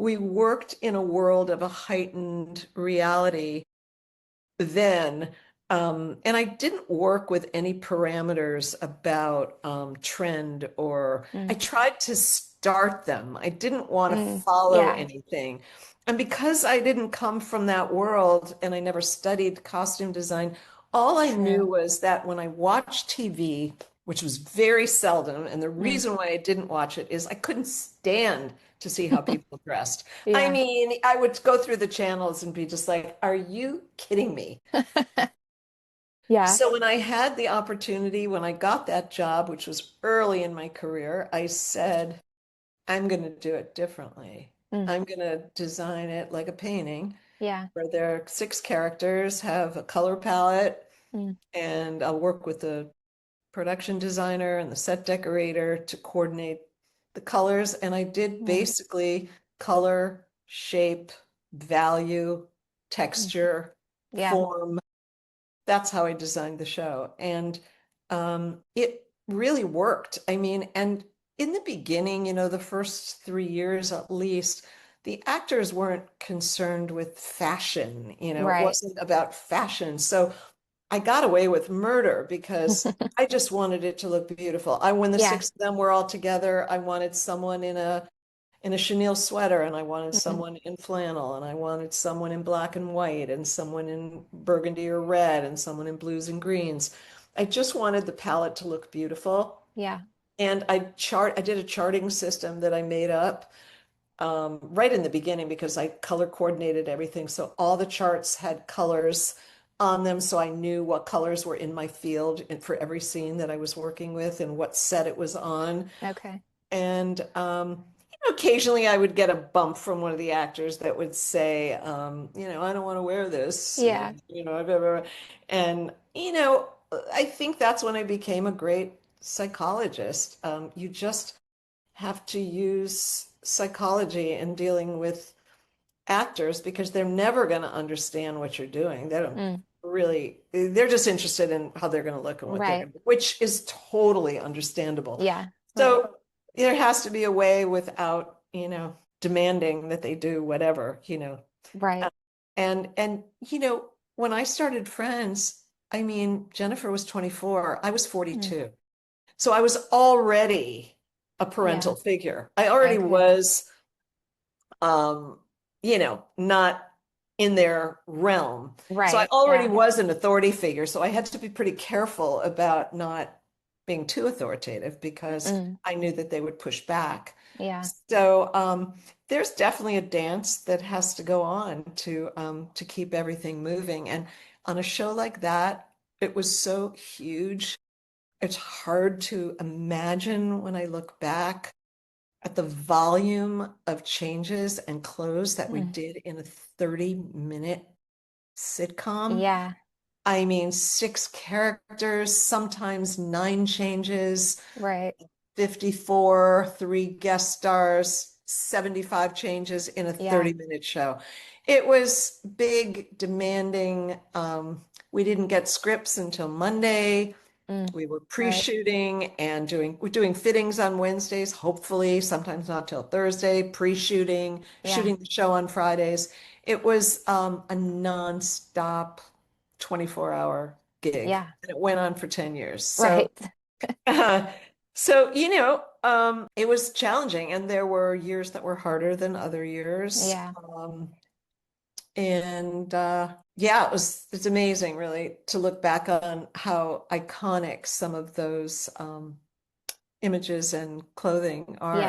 we worked in a world of a heightened reality then. And I didn't work with any parameters about trend, or I Mm, tried to start them. I didn't want to follow yeah, anything. And because I didn't come from that world and I never studied costume design, all I knew true. was that when I watched TV, which was very seldom, and the Mm. reason why I didn't watch it is I couldn't stand to see how people dressed. I Yeah. mean, I would go through the channels and be just like, are you kidding me? Yeah. So when I had the opportunity, when I got that job, which was early in my career, I said, I'm going to do it differently. Mm, I'm going to design it like a painting yeah. where there are six characters, have a color palette, Mm, and I'll work with the production designer and the set decorator to coordinate the colors. And I did mm, basically color, shape, value, mm. texture, Yeah. form. That's how I designed the show. And it really worked. I mean, and in the beginning, the first 3 years at least, the actors weren't concerned with fashion. It Right. wasn't about fashion. So I got away with murder because I just wanted it to look beautiful. When the Yeah. six of them were all together, I wanted someone in a chenille sweater, and I wanted Mm, someone in flannel, and I wanted someone in black and white, and someone in burgundy or red, and someone in blues and greens. I just wanted the palette to look beautiful. yeah. And I did a charting system that I made up right in the beginning because I color coordinated everything. So all the charts had colors on them. So I knew what colors were in my field and for every scene that I was working with and what set it was on. Okay. And occasionally I would get a bump from one of the actors that would say, I don't want to wear this, Yeah. blah, blah, blah. And I think that's when I became a great psychologist. You just have to use psychology in dealing with actors because they're never going to understand what you're doing. They don't Mm, really, they're just interested in how they're going to look and what they're right. going to, which is totally understandable. Yeah. Right. So there has to be a way without, demanding that they do whatever. Uh, Right. and when I started Friends, I mean, Jennifer was 24, I was Mm, 42. So I was already a parental yeah. figure. I already Okay. was um, not in their realm. So I Right. already Yeah. was an authority figure. So I had to be pretty careful about not being too authoritative because Mm, I knew that they would push back. yeah. So there's definitely a dance that has to go on to keep everything moving. And on a show like that, it was so huge. It's hard to imagine when I look back at the volume of changes and clothes that we Mm, did in a 30-minute sitcom. yeah. I mean, six characters, sometimes nine changes, Right. 54, three guest stars, 75 changes in a Yeah. 30-minute show. It was big, demanding. We didn't get scripts until Monday. Mm, We were right. pre-shooting and we're doing fittings on Wednesdays, hopefully, sometimes not till Thursday, pre-shooting, Yeah. shooting the show on Fridays. It was a nonstop 24-hour gig, Yeah. and it went on for 10 years. Right. Uh, it was challenging, and there were years that were harder than other years. Yeah. And yeah, it's amazing really to look back on how iconic some of those images and clothing are. Yeah.